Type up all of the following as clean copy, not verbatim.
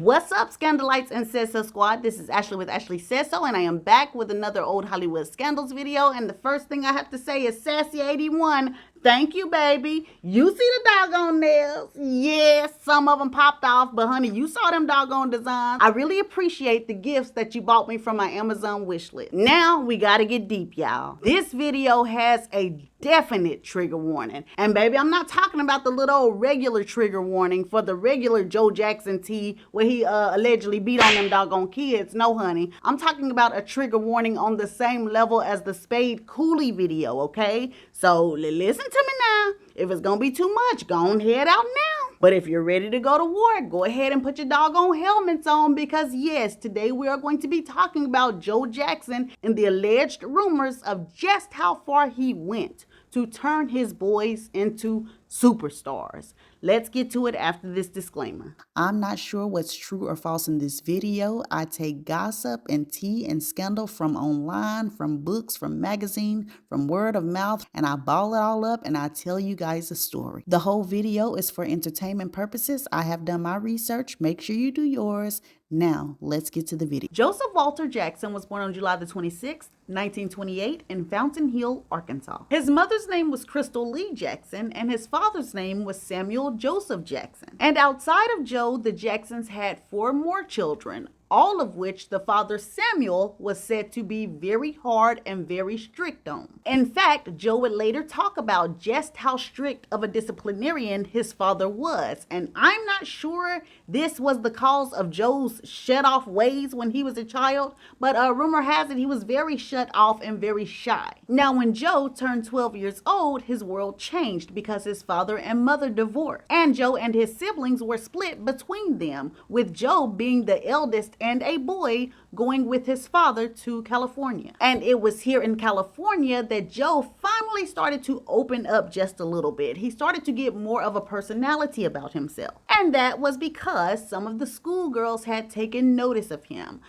What's up, Scandalites and Says So Squad? This is Ashley with Ashley Says So, and I am back with another old Hollywood scandals video. And the first thing I have to say is Sassy81. Thank you, baby. You see the doggone nails? Yes, some of them popped off, but honey, you saw them doggone designs. I really appreciate the gifts that you bought me from my Amazon wish list. Now we gotta get deep, y'all. This video has a definite trigger warning. And baby, I'm not talking about the little old regular trigger warning for the regular Joe Jackson tea where he allegedly beat on them doggone kids. No, honey. I'm talking about a trigger warning on the same level as the Spade Cooley video, okay? So listen to me now. If it's gonna be too much, go on head out now. But if you're ready to go to war, go ahead and put your doggone helmets on, because yes, today we are going to be talking about Joe Jackson and the alleged rumors of just how far he went to turn his boys into superstars. Let's get to it after this disclaimer. I'm not sure what's true or false in this video. I take gossip and tea and scandal from online, from books, from magazine, from word of mouth, and I ball it all up and I tell you guys a story. The whole video is for entertainment purposes. I have done my research. Make sure you do yours. Now, let's get to the video. Joseph Walter Jackson was born on July the 26th, 1928 in Fountain Hill, Arkansas. His mother's name was Crystal Lee Jackson, and his father's name was Samuel Joseph Jackson. And outside of Joe, the Jacksons had 4 more children, all of which the father Samuel was said to be very hard and very strict on. In fact, Joe would later talk about just how strict of a disciplinarian his father was. And I'm not sure this was the cause of Joe's shut-off ways when he was a child, but rumor has it he was very shut off and very shy. Now, when Joe turned 12 years old, his world changed because his father and mother divorced. And Joe and his siblings were split between them, with Joe being the eldest and a boy going with his father to California. And it was here in California that Joe finally started to open up just a little bit. He started to get more of a personality about himself. And that was because some of the schoolgirls had taken notice of him.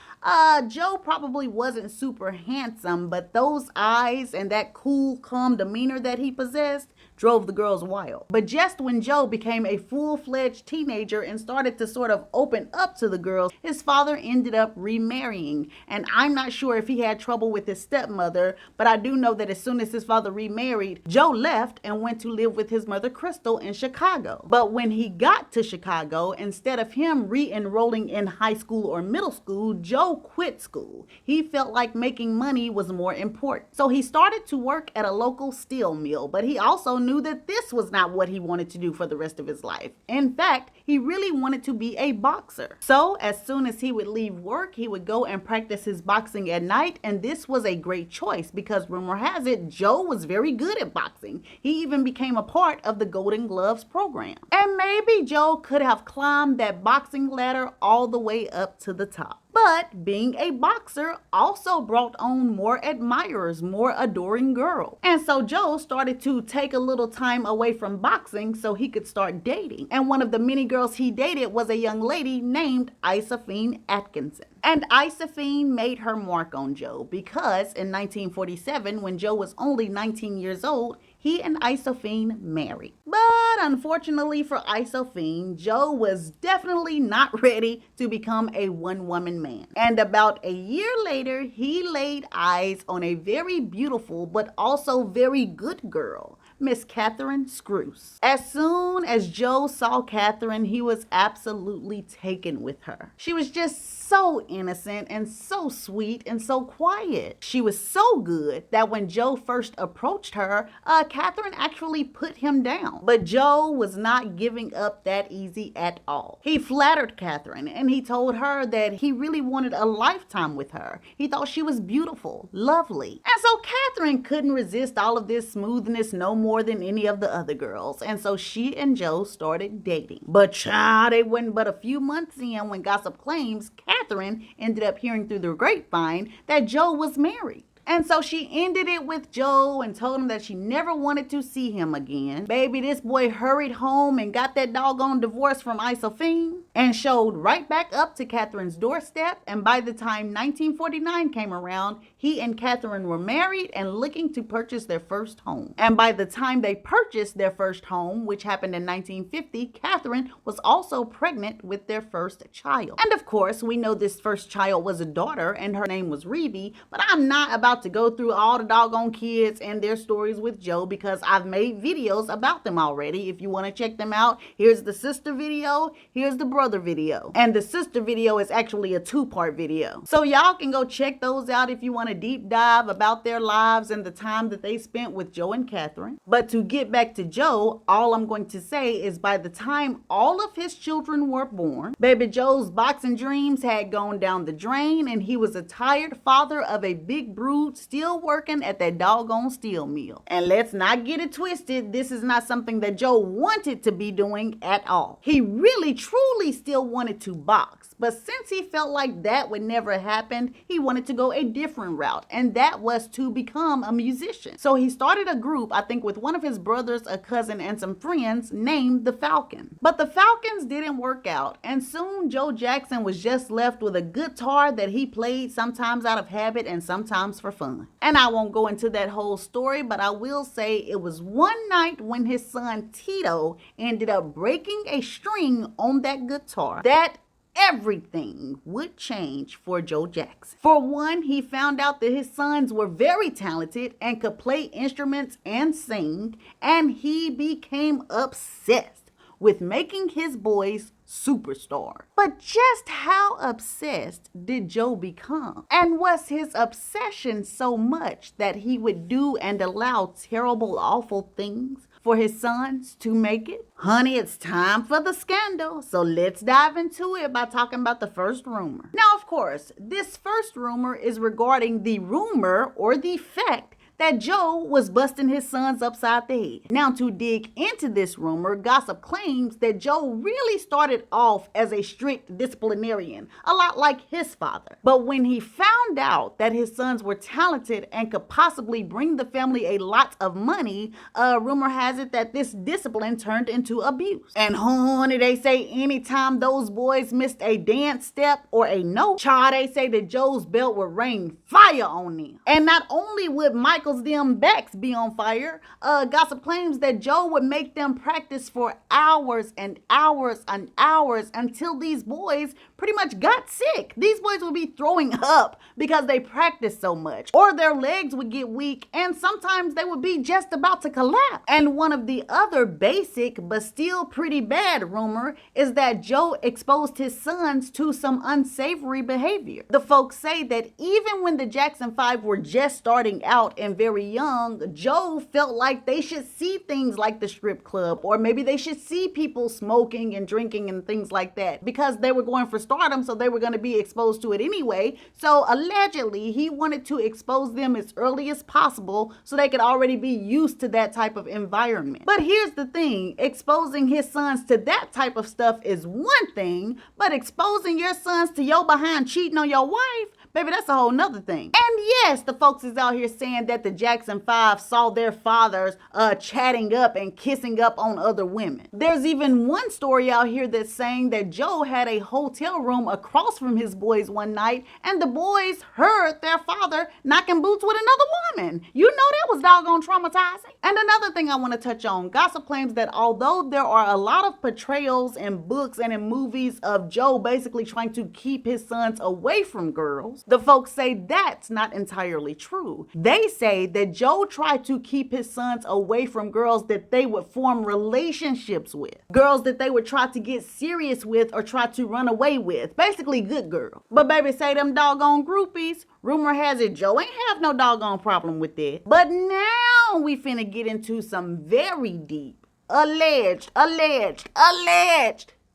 Joe probably wasn't super handsome, but those eyes and that cool, calm demeanor that he possessed drove the girls wild. But just when Joe became a full-fledged teenager and started to sort of open up to the girls, his father ended up remarrying. And I'm not sure if he had trouble with his stepmother, but I do know that as soon as his father remarried, Joe left and went to live with his mother Crystal in Chicago. But when he got to Chicago, instead of him re-enrolling in high school or middle school, Joe quit school. He felt like making money was more important. So he started to work at a local steel mill, but he also knew that this was not what he wanted to do for the rest of his life. In fact, he really wanted to be a boxer. So as soon as he would leave work, he would go and practice his boxing at night, and this was a great choice because rumor has it Joe was very good at boxing. He even became a part of the Golden Gloves program. And maybe Joe could have climbed that boxing ladder all the way up to the top. But being a boxer also brought on more admirers, more adoring girls. And so Joe started to take a little time away from boxing so he could start dating. And one of the many girls he dated was a young lady named Josephine Atkinson. And Josephine made her mark on Joe because in 1947, when Joe was only 19 years old, he and Josephine married. But unfortunately for Josephine, Joe was definitely not ready to become a one-woman man. And about a year later, he laid eyes on a very beautiful but also very good girl, Miss Catherine Screws. As soon as Joe saw Catherine, he was absolutely taken with her. She was just so innocent and so sweet and so quiet. She was so good that when Joe first approached her, Catherine actually put him down. But Joe was not giving up that easy at all. He flattered Catherine and he told her that he really wanted a lifetime with her. He thought she was beautiful, lovely. And so Catherine couldn't resist all of this smoothness no more than any of the other girls. And so she and Joe started dating. But child, it wasn't but a few months in when gossip claims Catherine ended up hearing through the grapevine that Joe was married. And so she ended it with Joe and told him that she never wanted to see him again. Baby, this boy hurried home and got that doggone divorce from Isophine and showed right back up to Catherine's doorstep. And by the time 1949 came around, he and Catherine were married and looking to purchase their first home. And by the time they purchased their first home, which happened in 1950, Catherine was also pregnant with their first child. And of course, we know this first child was a daughter and her name was Reeve, but I'm not about to go through all the doggone kids and their stories with Joe because I've made videos about them already. If you want to check them out, here's the sister video, here's the brother video. And the sister video is actually a two-part video. So y'all can go check those out if you want to deep dive about their lives and the time that they spent with Joe and Catherine. But to get back to Joe, all I'm going to say is by the time all of his children were born, baby Joe's boxing dreams had gone down the drain and he was a tired father of a big brood still working at that doggone steel mill. And let's not get it twisted, this is not something that Joe wanted to be doing at all. He really truly still wanted to box, but since he felt like that would never happen, he wanted to go a different route, and that was to become a musician. So he started a group, I think with one of his brothers, a cousin, and some friends named the Falcons. But the Falcons didn't work out, and soon Joe Jackson was just left with a guitar that he played sometimes out of habit and sometimes for fun. And I won't go into that whole story, but I will say it was one night when his son Tito ended up breaking a string on that guitar that everything would change for Joe Jackson. For one, he found out that his sons were very talented and could play instruments and sing, and he became obsessed with making his boys superstars. But just how obsessed did Joe become? And was his obsession so much that he would do and allow terrible, awful things for his sons to make it? Honey, it's time for the scandal. So let's dive into it by talking about the first rumor. Now, of course, this first rumor is regarding the rumor or the fact that Joe was busting his sons upside the head. Now, to dig into this rumor, gossip claims that Joe really started off as a strict disciplinarian, a lot like his father. But when he found out that his sons were talented and could possibly bring the family a lot of money, rumor has it that this discipline turned into abuse. And honey, they say anytime those boys missed a dance step or a note, child, they say that Joe's belt would rain fire on them. And not only would Michael's them backs be on fire, gossip claims that Joe would make them practice for hours and hours and hours until these boys pretty much got sick. These boys would be throwing up because they practiced so much, or their legs would get weak, and sometimes they would be just about to collapse. And one of the other basic but still pretty bad rumor is that Joe exposed his sons to some unsavory behavior. The folks say that even when the Jackson 5 were just starting out and very young, Joe felt like they should see things like the strip club, or maybe they should see people smoking and drinking and things like that because they were going for stardom, so they were going to be exposed to it anyway. So allegedly, he wanted to expose them as early as possible so they could already be used to that type of environment. But here's the thing, exposing his sons to that type of stuff is one thing, but exposing your sons to your behind cheating on your wife, baby, that's a whole nother thing. And yes, the folks is out here saying that the Jackson 5 saw their fathers chatting up and kissing up on other women. There's even one story out here that's saying that Joe had a hotel room across from his boys one night and the boys heard their father knocking boots with another woman. You know that was doggone traumatizing. And another thing I want to touch on, gossip claims that although there are a lot of portrayals in books and in movies of Joe basically trying to keep his sons away from girls, the folks say that's not entirely true. They say that Joe tried to keep his sons away from girls that they would form relationships with. Girls that they would try to get serious with or try to run away with. Basically good girls. But baby, say them doggone groupies, rumor has it Joe ain't have no doggone problem with that. But now we finna get into some very deep, alleged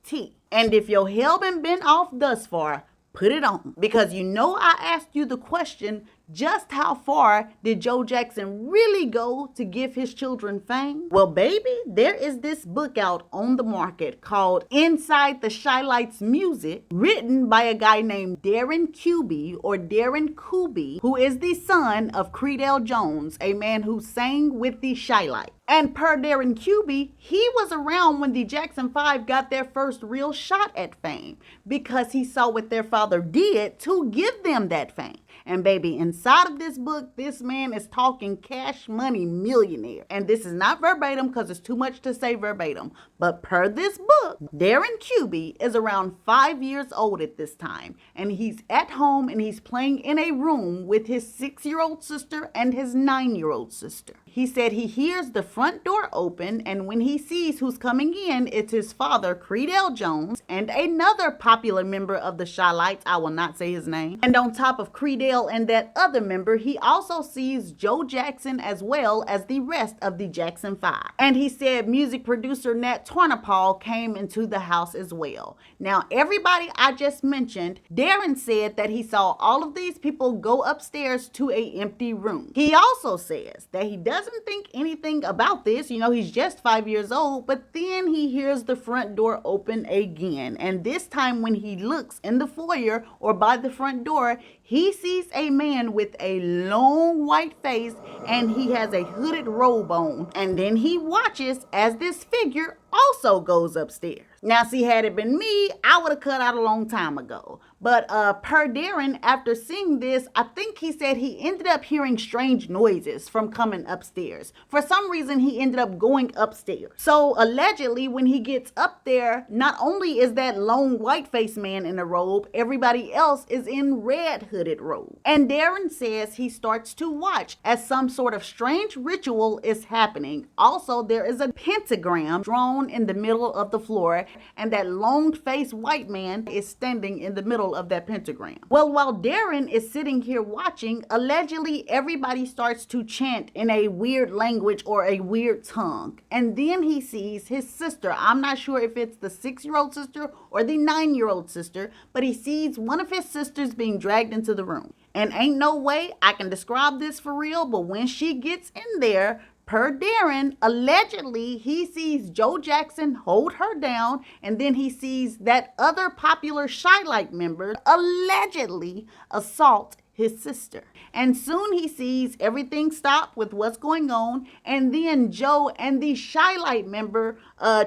tea. And if your helmet been off thus far, put it on. Because you know I asked you the question, Just how far did Joe Jackson really go to give his children fame? Well, baby, there is this book out on the market called Inside the Chilee's Music, written by a guy named Darren Kuby, or Darren Kuby, who is the son of Creedell Jones, a man who sang with the Chileee. And per Darren Kuby, he was around when the Jackson 5 got their first real shot at fame because he saw what their father did to give them that fame. And baby, inside of this book, this man is talking cash money millionaire. And this is not verbatim because it's too much to say verbatim. But per this book, Darren Kuby is around 5 years old at this time. And he's at home and he's playing in a room with his 6-year-old sister and his 9-year-old sister. He said he hears the front door open, and when he sees who's coming in, it's his father, Creedell Jones, and another popular member of the Chilees. I will not say his name. And on top of Creedell and that other member, he also sees Joe Jackson as well as the rest of the Jackson 5. And he said music producer Nat Tornapal came into the house as well. Now, everybody I just mentioned, Darren said that he saw all of these people go upstairs to an empty room. He also says that he doesn't think anything about this. You know, he's just 5 years old, but then he hears the front door open again. And this time when he looks in the foyer or by the front door, he sees a man with a long white face and he has a hooded robe on. And then he watches as this figure also goes upstairs. Now, see, had it been me, I would have cut out a long time ago. But per Darren, after seeing this, I think he said he ended up hearing strange noises from coming upstairs. For some reason, he ended up going upstairs. So allegedly, when he gets up there, not only is that lone white-faced man in a robe, everybody else is in red hooded robe. And Darren says he starts to watch as some sort of strange ritual is happening. Also, there is a pentagram drawn in the middle of the floor, and that long-faced white man is standing in the middle of that pentagram. Well, while Darren is sitting here watching, allegedly everybody starts to chant in a weird language or a weird tongue. And then he sees his sister. I'm not sure if it's the 6-year-old sister or the 9-year-old sister, but he sees one of his sisters being dragged into the room. And ain't no way I can describe this for real, but when she gets in there, per Darren, allegedly, he sees Joe Jackson hold her down, and then he sees that other popular Chileee member allegedly assault his sister. And soon he sees everything stop with what's going on, and then Joe and the Chileee member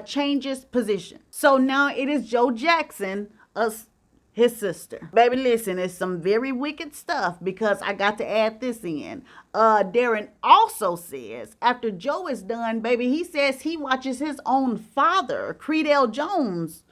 changes position. So now it is Joe Jackson, his sister. Baby, listen, it's some very wicked stuff because I got to add this in. Darren also says after Joe is done, baby, he says he watches his own father, Creedell Jones,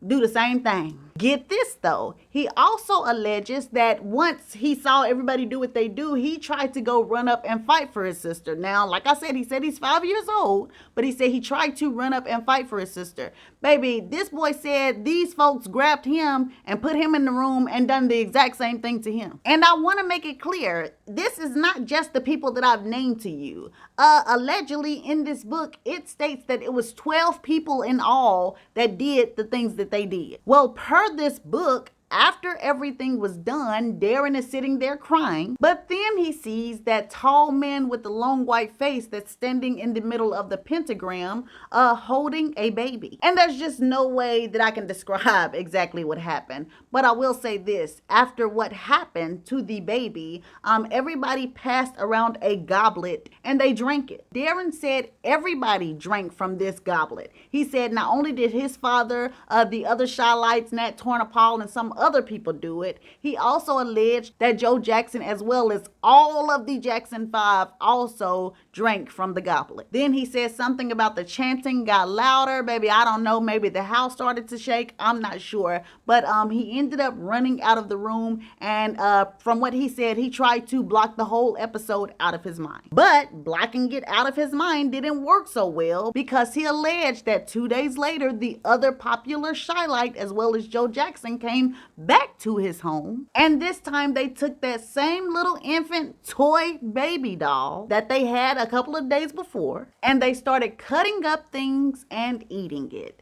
do the same thing. Get this though, he also alleges that once he saw everybody do what they do, he tried to go run up and fight for his sister. Now, like I said, he said he's 5 years old, but he said he tried to run up and fight for his sister. Baby, this boy said these folks grabbed him and put him in the room and done the exact same thing to him. And I want to make it clear, this is not just the people that I've named to you. Allegedly in this book, it states that it was 12 people in all that did the things that they did. Well, per this book, after everything was done, Darren is sitting there crying, but then he sees that tall man with the long white face that's standing in the middle of the pentagram, holding a baby. And there's just no way that I can describe exactly what happened. But I will say this, after what happened to the baby, everybody passed around a goblet and they drank it. Darren said everybody drank from this goblet. He said not only did his father, the other Chilees, Nat Tornapal, and some other people do it, he also alleged that Joe Jackson, as well as all of the Jackson 5, also drank from the goblet. Then he said something about the chanting got louder. Baby, I don't know, maybe the house started to shake, I'm not sure, but he ended up running out of the room, and from what he said, he tried to block the whole episode out of his mind. But blocking it out of his mind didn't work so well, because he alleged that 2 days later, the other popular Chileee, as well as Joe Jackson, came back to his home, and this time they took that same little infant toy baby doll that they had a couple of days before, and they started cutting up things and eating it.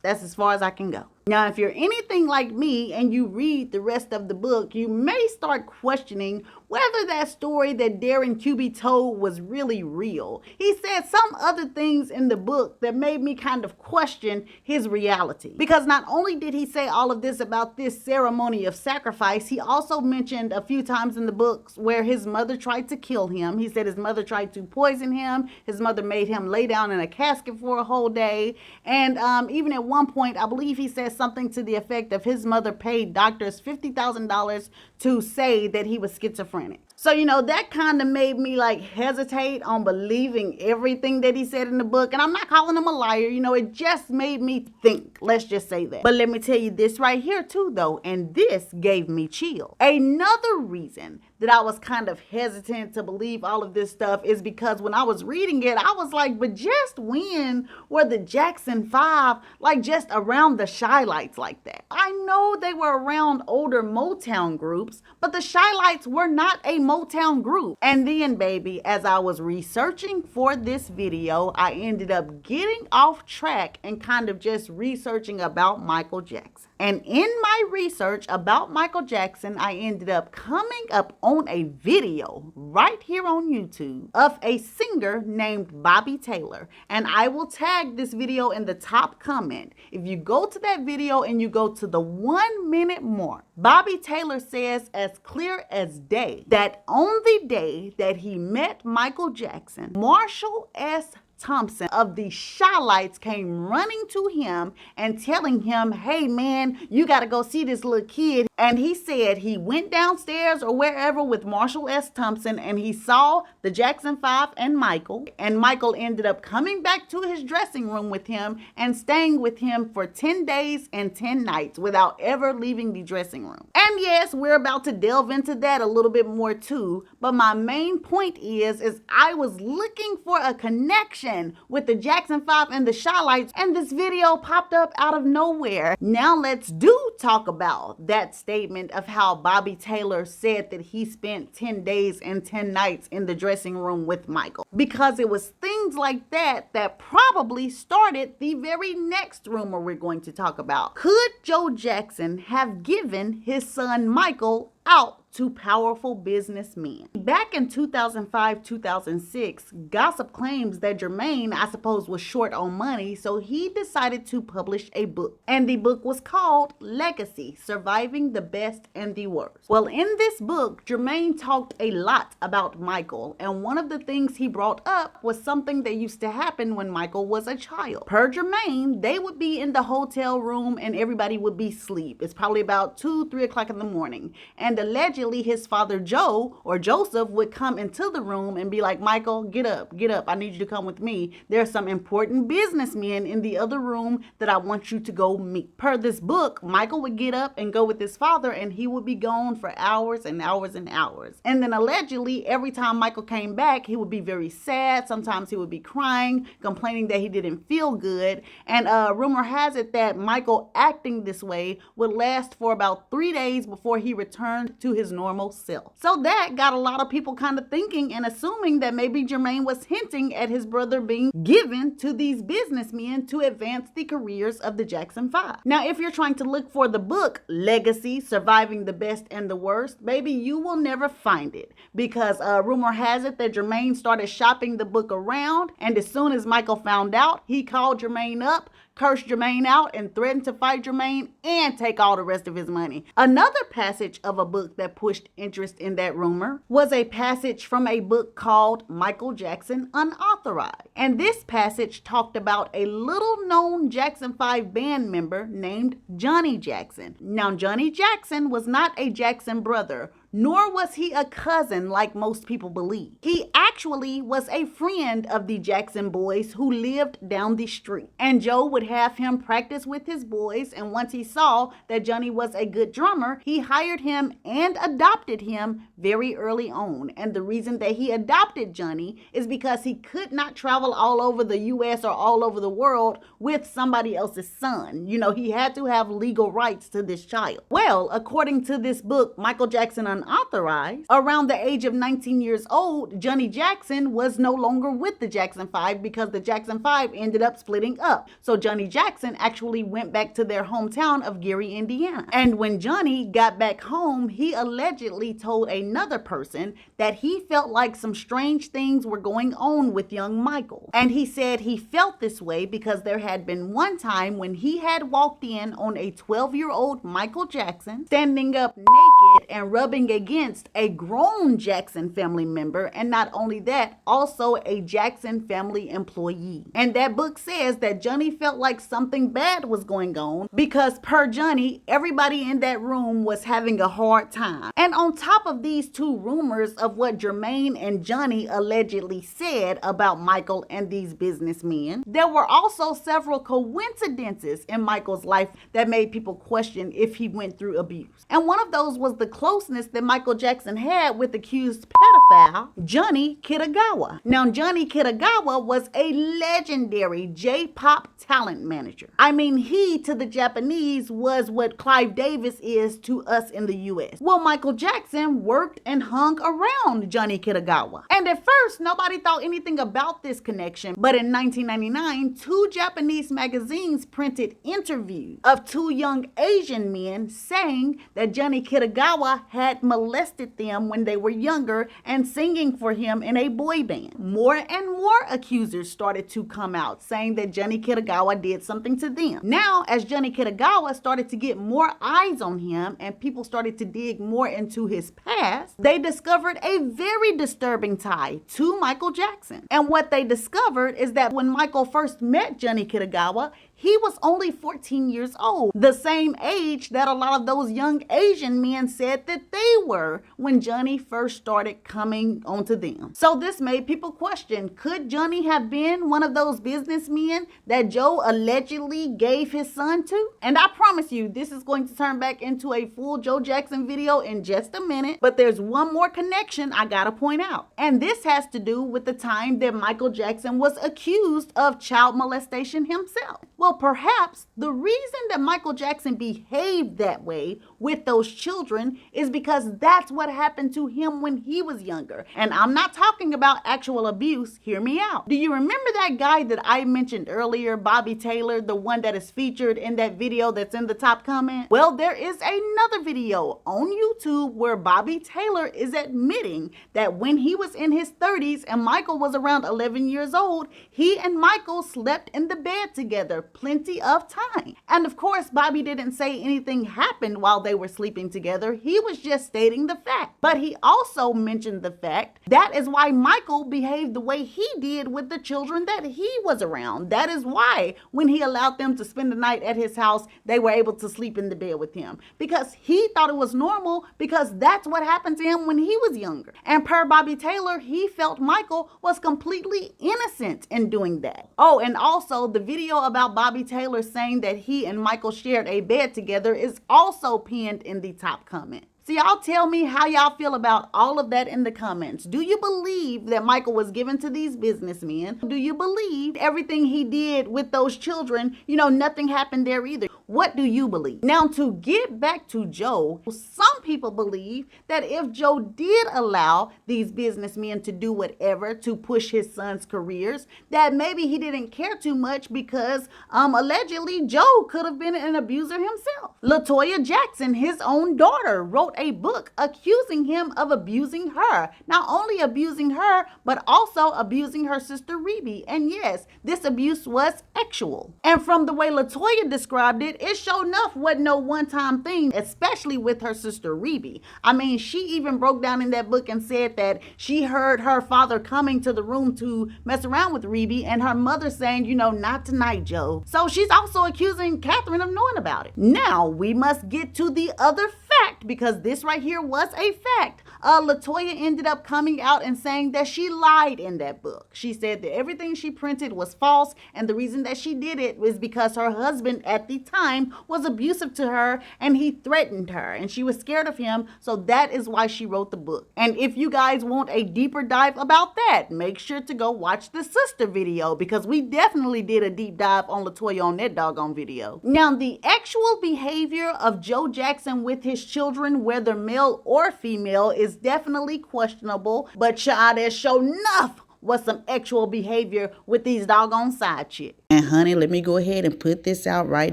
That's as far as I can go. Now, if you're anything like me and you read the rest of the book, you may start questioning whether that story that Darren QB told was really real. He said some other things in the book that made me kind of question his reality. Because not only did he say all of this about this ceremony of sacrifice, he also mentioned a few times in the books where his mother tried to kill him. He said his mother tried to poison him. His mother made him lay down in a casket for a whole day. And even at one point, I believe he said something to the effect of his mother paid doctors $50,000 to say that he was schizophrenic. So, that kind of made me hesitate on believing everything that he said in the book. And I'm not calling him a liar. It just made me think. Let's just say that. But let me tell you this right here too, though. And this gave me chills. Another reason that I was kind of hesitant to believe all of this stuff is because when I was reading it, I was like, but just when were the Jackson 5 just around the Chilee's like that? I know they were around older Motown groups, but the Chilee's were not a Motown group. And then, baby, as I was researching for this video, I ended up getting off track and kind of just researching about Michael Jackson. And in my research about Michael Jackson, I ended up coming up on a video right here on YouTube of a singer named Bobby Taylor. And I will tag this video in the top comment. If you go to that video and you go to the 1 minute mark, Bobby Taylor says as clear as day that on the day that he met Michael Jackson, Marshall S. Thompson of the Chilee's came running to him and telling him, hey man, you got to go see this little kid. And he said he went downstairs or wherever with Marshall S. Thompson and he saw the Jackson 5 and Michael. And Michael ended up coming back to his dressing room with him and staying with him for 10 days and 10 nights without ever leaving the dressing room. And yes, we're about to delve into that a little bit more too. But my main point is I was looking for a connection with the Jackson 5 and the Chilee's, and this video popped up out of nowhere. Now let's talk about that statement of how Bobby Taylor said that he spent 10 days and 10 nights in the dressing room with Michael. Because it was things like that that probably started the very next rumor we're going to talk about. Could Joe Jackson have given his son Michael out to powerful businessmen? Back in 2005-2006, gossip claims that Jermaine, I suppose, was short on money, so he decided to publish a book. And the book was called Legacy: Surviving the Best and the Worst. Well, in this book, Jermaine talked a lot about Michael, and one of the things he brought up was something that used to happen when Michael was a child. Per Jermaine, they would be in the hotel room and everybody would be asleep. It's probably about 2-3 o'clock in the morning. And allegedly his father Joe or Joseph would come into the room and be like, Michael, get up, I need you to come with me. There's some important businessmen in the other room that I want you to go meet. Per this book, Michael would get up and go with his father and he would be gone for hours and hours and hours. And then allegedly every time Michael came back, he would be very sad. Sometimes he would be crying, complaining that he didn't feel good. And rumor has it that Michael acting this way would last for about 3 days before he returned to his normal self. So that got a lot of people kind of thinking and assuming that maybe Jermaine was hinting at his brother being given to these businessmen to advance the careers of the Jackson 5. Now, if you're trying to look for the book Legacy: Surviving the Best and the Worst, baby, you will never find it, because rumor has it that Jermaine started shopping the book around, and as soon as Michael found out, he called Jermaine up, cursed Jermaine out, and threatened to fight Jermaine and take all the rest of his money. Another passage of a book that pushed interest in that rumor was a passage from a book called Michael Jackson Unauthorized. And this passage talked about a little known Jackson 5 band member named Johnny Jackson. Now, Johnny Jackson was not a Jackson brother, nor was he a cousin like most people believe. He actually was a friend of the Jackson boys who lived down the street. And Joe would have him practice with his boys, and once he saw that Johnny was a good drummer, he hired him and adopted him very early on. And the reason that he adopted Johnny is because he could not travel all over the US or all over the world with somebody else's son. He had to have legal rights to this child. Well, according to this book, Michael Jackson unauthorized. Around the age of 19 years old, Johnny Jackson was no longer with the Jackson 5 because the Jackson 5 ended up splitting up. So Johnny Jackson actually went back to their hometown of Gary, Indiana. And when Johnny got back home, he allegedly told another person that he felt like some strange things were going on with young Michael. And he said he felt this way because there had been one time when he had walked in on a 12-year-old Michael Jackson standing up naked and rubbing against a grown Jackson family member, and not only that, also a Jackson family employee. And that book says that Johnny felt like something bad was going on because, per Johnny, everybody in that room was having a hard time. And on top of these two rumors of what Jermaine and Johnny allegedly said about Michael and these businessmen, there were also several coincidences in Michael's life that made people question if he went through abuse. And one of those was the closeness that Michael Jackson had with accused pedophile Johnny Kitagawa. Now, Johnny Kitagawa was a legendary J-pop talent manager. I mean, he to the Japanese was what Clive Davis is to us in the US. Well, Michael Jackson worked and hung around Johnny Kitagawa. And at first, nobody thought anything about this connection. But in 1999, two Japanese magazines printed interviews of two young Asian men saying that Johnny Kitagawa had molested them when they were younger and singing for him in a boy band. More and more accusers started to come out saying that Johnny Kitagawa did something to them. Now, as Johnny Kitagawa started to get more eyes on him and people started to dig more into his past, they discovered a very disturbing tie to Michael Jackson. And what they discovered is that when Michael first met Johnny Kitagawa, he was only 14 years old, the same age that a lot of those young Asian men said that they were when Johnny first started coming onto them. So this made people question, could Johnny have been one of those businessmen that Joe allegedly gave his son to? And I promise you, this is going to turn back into a full Joe Jackson video in just a minute, but there's one more connection I gotta point out. And this has to do with the time that Michael Jackson was accused of child molestation himself. Well, perhaps the reason that Michael Jackson behaved that way with those children is because that's what happened to him when he was younger. And I'm not talking about actual abuse. Hear me out. Do you remember that guy that I mentioned earlier, Bobby Taylor, the one that is featured in that video that's in the top comment? Well, there is another video on YouTube where Bobby Taylor is admitting that when he was in his 30s and Michael was around 11 years old, he and Michael slept in the bed together plenty of time. And of course, Bobby didn't say anything happened while they were sleeping together. He was just stating the fact. But he also mentioned the fact that is why Michael behaved the way he did with the children that he was around. That is why when he allowed them to spend the night at his house, they were able to sleep in the bed with him. Because he thought it was normal because that's what happened to him when he was younger. And per Bobby Taylor, he felt Michael was completely innocent in doing that. Oh, and also the video about Bobby Taylor saying that he and Michael shared a bed together is also pinned in the top comment. So y'all tell me how y'all feel about all of that in the comments. Do you believe that Michael was given to these businessmen? Do you believe everything he did with those children, nothing happened there either? What do you believe? Now, to get back to Joe, some people believe that if Joe did allow these businessmen to do whatever to push his son's careers, that maybe he didn't care too much because allegedly Joe could have been an abuser himself. LaToya Jackson, his own daughter, wrote a book accusing him of abusing her. Not only abusing her, but also abusing her sister Rebe. And yes, this abuse was sexual. And from the way LaToya described it, it sure enough wasn't no one-time thing, especially with her sister Rebe. I mean, she even broke down in that book and said that she heard her father coming to the room to mess around with Rebe and her mother saying, not tonight, Joe. So she's also accusing Catherine of knowing about it. Now, we must get to the other fact, because this right here was a fact LaToya ended up coming out and saying that she lied in that book. She said that everything she printed was false, and the reason that she did it was because her husband at the time was abusive to her and he threatened her and she was scared of him, so that is why she wrote the book. And if you guys want a deeper dive about that, make sure to go watch the sister video, because we definitely did a deep dive on LaToya on that doggone video. Now, the actual behavior of Joe Jackson with his children, whether male or female, is definitely questionable, but child, there's sure enough was some actual behavior with these doggone side chicks. And honey, let me go ahead and put this out right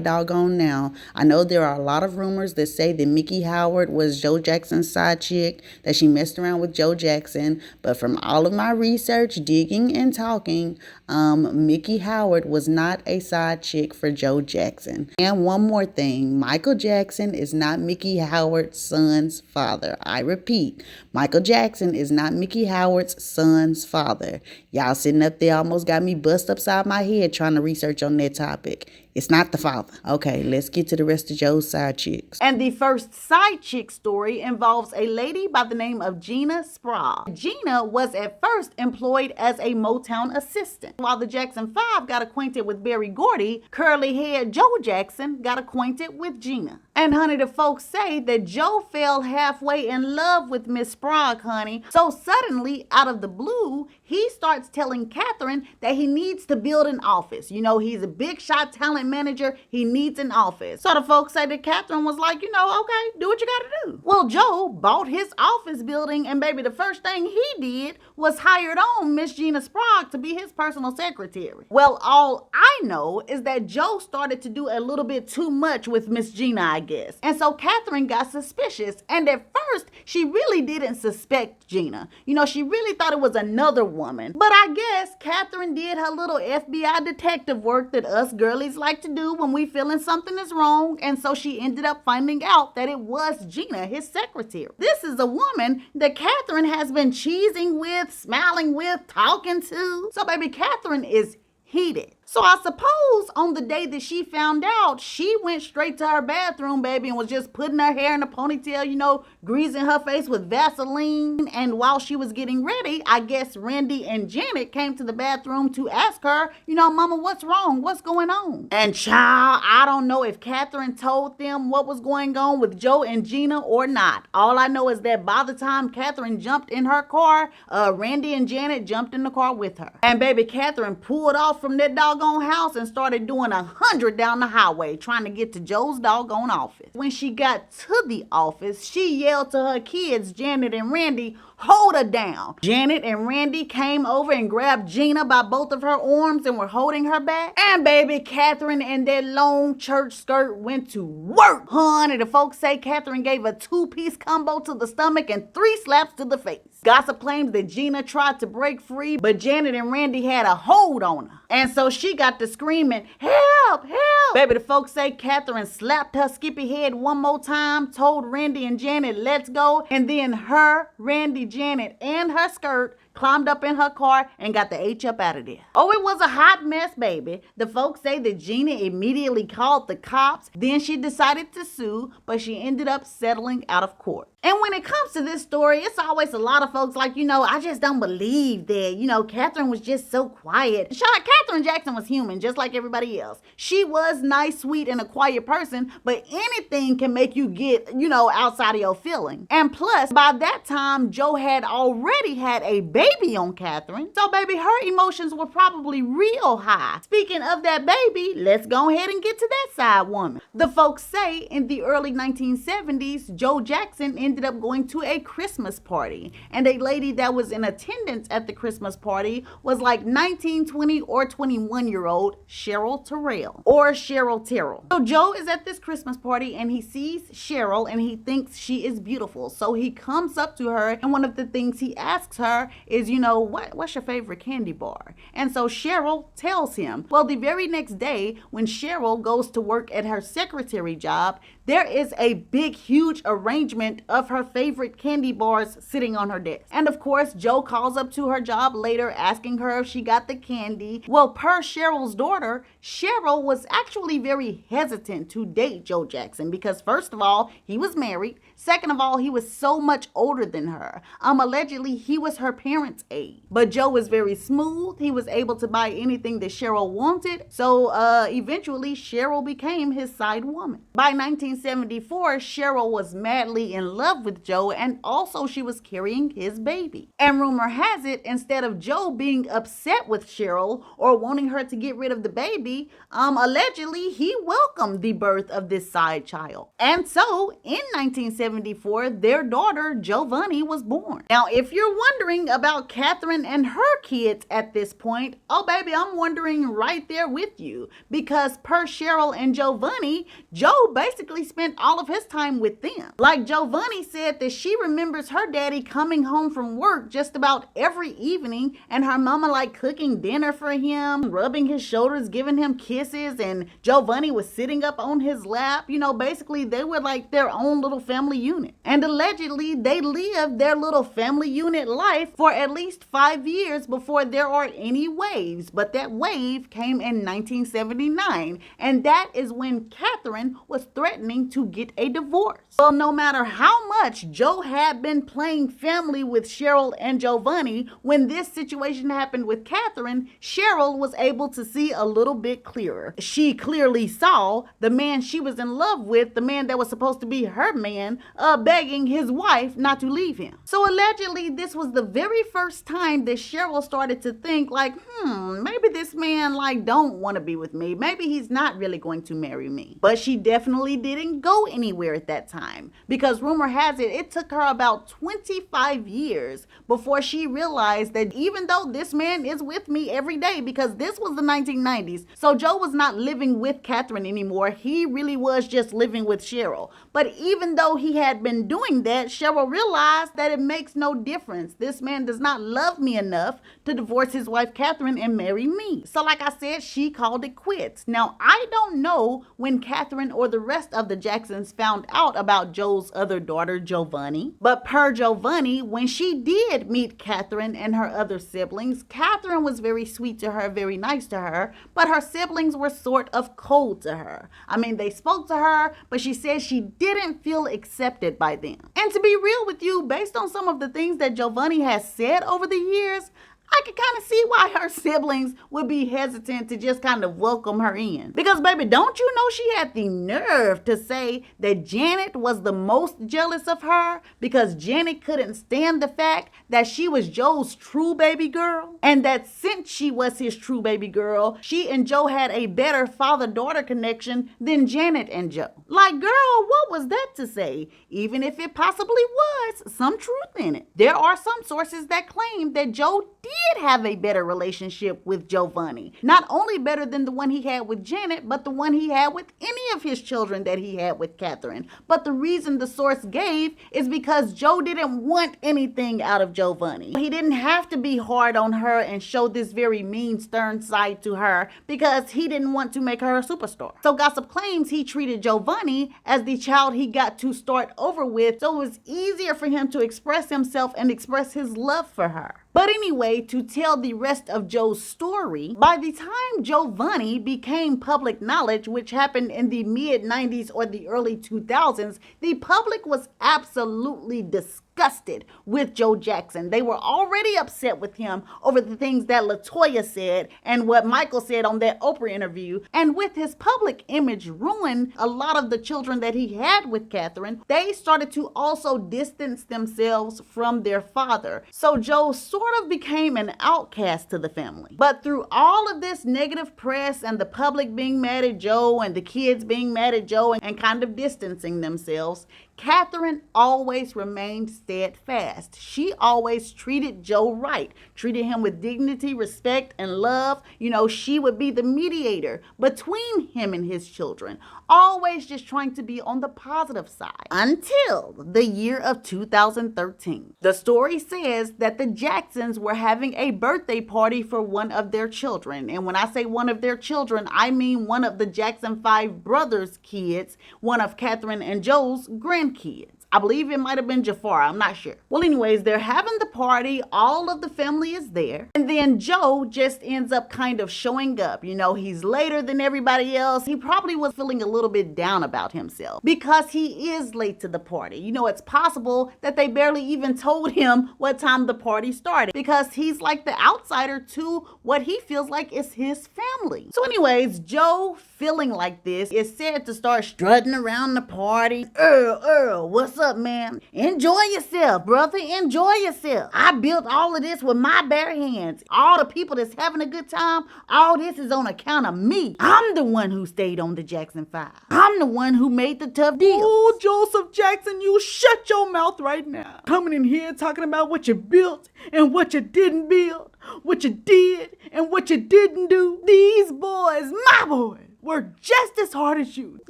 doggone now. I know there are a lot of rumors that say that Mickey Howard was Joe Jackson's side chick, that she messed around with Joe Jackson. But from all of my research, digging and talking, Mickey Howard was not a side chick for Joe Jackson. And one more thing, Michael Jackson is not Mickey Howard's son's father. I repeat, Michael Jackson is not Mickey Howard's son's father. Y'all sitting up there almost got me bust upside my head trying to research on that topic. It's not the father. Okay, let's get to the rest of Joe's side chicks. And the first side chick story involves a lady by the name of Gina Sprague. Gina was at first employed as a Motown assistant. While the Jackson 5 got acquainted with Berry Gordy, curly-haired Joe Jackson got acquainted with Gina. And honey, the folks say that Joe fell halfway in love with Miss Sprague, honey. So suddenly, out of the blue, he starts telling Catherine that he needs to build an office. You know, he's a big shot talent manager. He needs an office. So the folks say that Catherine was like, okay, do what you gotta do. Well, Joe bought his office building, and baby, the first thing he did was hired on Miss Gina Sprague to be his personal secretary. Well, all I know is that Joe started to do a little bit too much with Miss Gina, I guess. And so Catherine got suspicious, and at first she really didn't suspect Gina. She really thought it was another woman. But I guess Catherine did her little FBI detective work that us girlies like to do when we feeling something is wrong, and so she ended up finding out that it was Gina, his secretary. This is a woman that Catherine has been cheesing with, smiling with, talking to. So baby, Catherine is heated. So I suppose on the day that she found out, she went straight to her bathroom, baby, and was just putting her hair in a ponytail, greasing her face with Vaseline. And while she was getting ready, I guess Randy and Janet came to the bathroom to ask her, Mama, what's wrong? What's going on? And child, I don't know if Catherine told them what was going on with Joe and Gina or not. All I know is that by the time Catherine jumped in her car, Randy and Janet jumped in the car with her. And baby, Catherine pulled off from that doggone house and started doing 100 down the highway trying to get to Joe's doggone office. When she got to the office, she yelled to her kids, Janet and Randy, hold her down. Janet and Randy came over and grabbed Gina by both of her arms and were holding her back. And baby, Catherine and that long church skirt went to work. Honey, the folks say Catherine gave a 2-piece combo to the stomach and 3 slaps to the face. Gossip claims that Gina tried to break free, but Janet and Randy had a hold on her. And so she got to screaming, help, help. Baby, the folks say Catherine slapped her skippy head one more time, told Randy and Janet, let's go. And then her, Randy, Janet, and her skirt climbed up in her car and got the H up out of there. Oh, it was a hot mess, baby. The folks say that Gina immediately called the cops. Then she decided to sue, but she ended up settling out of court. And when it comes to this story, it's always a lot of folks like, I just don't believe that, Catherine was just so quiet. Catherine Jackson was human, just like everybody else. She was nice, sweet, and a quiet person, but anything can make you get, outside of your feeling. And plus, by that time, Joe had already had a baby on Catherine. So, baby, her emotions were probably real high. Speaking of that baby, let's go ahead and get to that side woman. The folks say in the early 1970s, Joe Jackson ended up going to a Christmas party, and a lady that was in attendance at the Christmas party was like 19, 20, or 21-year-old Cheryl Terrell, or Cheryl Terrell. So Joe is at this Christmas party and he sees Cheryl and he thinks she is beautiful. So he comes up to her, and one of the things he asks her is, what's your favorite candy bar? And so Cheryl tells him. Well, the very next day when Cheryl goes to work at her secretary job, there is a big, huge arrangement of her favorite candy bars sitting on her desk. And of course, Joe calls up to her job later asking her if she got the candy. Well, per Cheryl's daughter, Cheryl was actually very hesitant to date Joe Jackson because first of all, he was married. Second of all, he was so much older than her. Allegedly, he was her parents' age. But Joe was very smooth. He was able to buy anything that Cheryl wanted. So eventually, Cheryl became his side woman. By 1974, Cheryl was madly in love with Joe, and also she was carrying his baby. And rumor has it, instead of Joe being upset with Cheryl or wanting her to get rid of the baby, allegedly he welcomed the birth of this side child. And so in 1974, their daughter Giovanni was born. Now, if you're wondering about Catherine and her kids at this point, oh baby, I'm wondering right there with you, because per Cheryl and Giovanni, Joe basically spent all of his time with them. Like Giovanni said that she remembers her daddy coming home from work just about every evening and her mama like cooking dinner for him, rubbing his shoulders, giving him kisses, and Giovanni was sitting up on his lap. You know, basically they were like their own little family unit. And allegedly they lived their little family unit life for at least 5 years before there are any waves. But that wave came in 1979, and that is when Catherine was threatening to get a divorce. Well, no matter how much Joe had been playing family with Cheryl and Giovanni, when this situation happened with Catherine, Cheryl was able to see a little bit clearer. She clearly saw the man she was in love with, the man that was supposed to be her man, begging his wife not to leave him. So allegedly, this was the very first time that Cheryl started to think like, maybe this man like don't want to be with me. Maybe he's not really going to marry me. But she definitely didn't go anywhere at that time, because rumor has it, it took her about 25 years before she realized that even though this man is with me every day, because this was the 1990s, so Joe was not living with Catherine anymore. He really was just living with Cheryl. But even though he had been doing that, Cheryl realized that it makes no difference. This man does not love me enough to divorce his wife Catherine and marry me. So like I said, she called it quits. Now, I don't know when Catherine or the rest of the Jacksons found out about Joe's other daughter, Giovanni. But per Giovanni, when she did meet Catherine and her other siblings, Catherine was very sweet to her, very nice to her, but her siblings were sort of cold to her. I mean, they spoke to her, but she said she didn't feel accepted by them. And to be real with you, based on some of the things that Giovanni has said over the years, I could kind of see why her siblings would be hesitant to just kind of welcome her in. Because baby, don't you know she had the nerve to say that Janet was the most jealous of her because Janet couldn't stand the fact that she was Joe's true baby girl, and that since she was his true baby girl, she and Joe had a better father-daughter connection than Janet and Joe. Like, girl, what was that to say? Even if it possibly was some truth in it. There are some sources that claim that Joe did have a better relationship with Giovanni. Not only better than the one he had with Janet, but the one he had with any of his children that he had with Catherine. But the reason the source gave is because Joe didn't want anything out of Giovanni. He didn't have to be hard on her and show this very mean, stern side to her because he didn't want to make her a superstar. So gossip claims he treated Giovanni as the child he got to start over with, so it was easier for him to express himself and express his love for her. But anyway, to tell the rest of Joe's story, by the time Giovanni became public knowledge, which happened in the mid-90s or the early 2000s, the public was absolutely disgusted with Joe Jackson. They were already upset with him over the things that LaToya said and what Michael said on that Oprah interview. And with his public image ruined, a lot of the children that he had with Catherine, they started to also distance themselves from their father. So Joe sort of became an outcast to the family. But through all of this negative press and the public being mad at Joe and the kids being mad at Joe and kind of distancing themselves, Catherine always remained steadfast. She always treated Joe right, treated him with dignity, respect, and love. You know, she would be the mediator between him and his children, always just trying to be on the positive side. Until the year of 2013. The story says that the Jacksons were having a birthday party for one of their children. And when I say one of their children, I mean one of the Jackson5 brothers' kids, one of Catherine and Joe's grandkids. I believe it might have been Jafar, I'm not sure. Well, anyways, they're having the party, all of the family is there, and then Joe just ends up kind of showing up. You know, he's later than everybody else. He probably was feeling a little bit down about himself because he is late to the party. You know, it's possible that they barely even told him what time the party started because he's like the outsider to what he feels like is his family. So anyways, Joe, feeling like this, is said to start strutting around the party. Earl, what's up, man? Enjoy yourself, brother. Enjoy yourself. I built all of this with my bare hands. All the people that's having a good time, all this is on account of me. I'm the one who stayed on the Jackson5. I'm the one who made the tough deal. Oh, Joseph Jackson, you shut your mouth right now. Coming in here talking about what you built and what you didn't build, what you did and what you didn't do. These boys, my boys, work just as hard as you.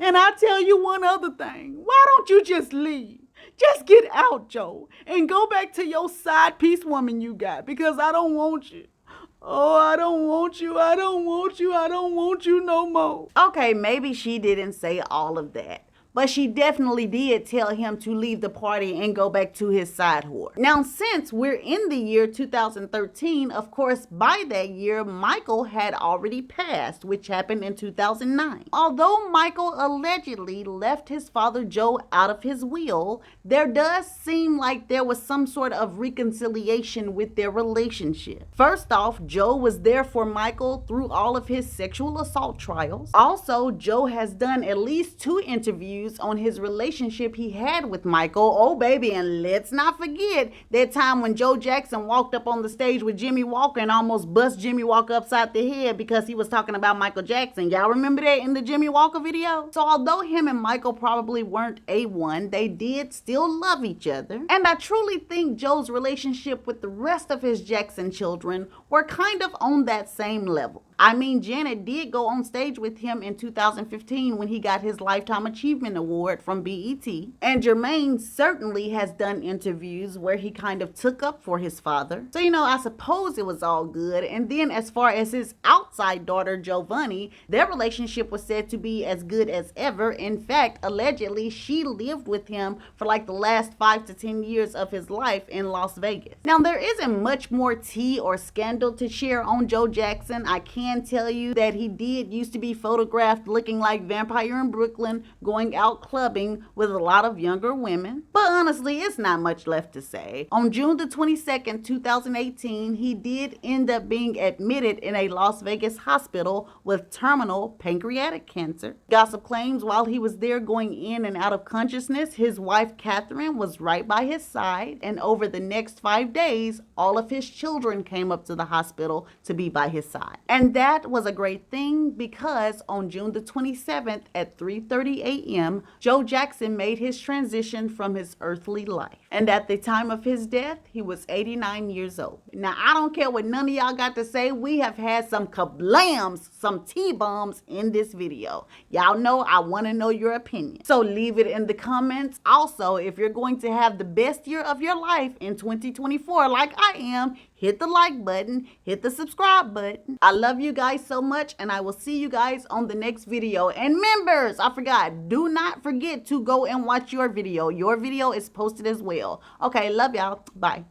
And I'll tell you one other thing. Why don't you just leave? Just get out, Joe, and go back to your side piece woman you got, because I don't want you. Oh, I don't want you. I don't want you. I don't want you no more. Okay, maybe she didn't say all of that, but she definitely did tell him to leave the party and go back to his side whore. Now, since we're in the year 2013, of course, by that year, Michael had already passed, which happened in 2009. Although Michael allegedly left his father Joe out of his will, there does seem like there was some sort of reconciliation with their relationship. First off, Joe was there for Michael through all of his sexual assault trials. Also, Joe has done at least 2 interviews on his relationship he had with Michael. Oh baby, and let's not forget that time when Joe Jackson walked up on the stage with Jimmy Walker and almost bust Jimmy Walker upside the head because he was talking about Michael Jackson. Y'all remember that in the Jimmy Walker video? So although him and Michael probably weren't A1, they did still love each other. And I truly think Joe's relationship with the rest of his Jackson children were kind of on that same level. I mean, Janet did go on stage with him in 2015 when he got his Lifetime Achievement Award from BET. And Jermaine certainly has done interviews where he kind of took up for his father. So, you know, I suppose it was all good. And then as far as his outside daughter, Giovanni, their relationship was said to be as good as ever. In fact, allegedly, she lived with him for like the last 5 to 10 years of his life in Las Vegas. Now, there isn't much more tea or scandal to share on Joe Jackson. I can tell you that he did used to be photographed looking like Vampire in Brooklyn, going out clubbing with a lot of younger women. But honestly, it's not much left to say. On June the 22nd, 2018, he did end up being admitted in a Las Vegas hospital with terminal pancreatic cancer. Gossip claims while he was there going in and out of consciousness, his wife Catherine was right by his side, and over the next 5 days, all of his children came up to the hospital to be by his side. And that was a great thing because on June the 27th at 3:30 a.m., Joe Jackson made his transition from his earthly life. And at the time of his death, he was 89 years old. Now, I don't care what none of y'all got to say. We have had some kablams, some T-bombs in this video. Y'all know I want to know your opinion. So leave it in the comments. Also, if you're going to have the best year of your life in 2024 like I am, hit the like button, hit the subscribe button. I love you guys so much, and I will see you guys on the next video. And members, I forgot, do not forget to go and watch your video. Your video is posted as well. Okay, love y'all. Bye.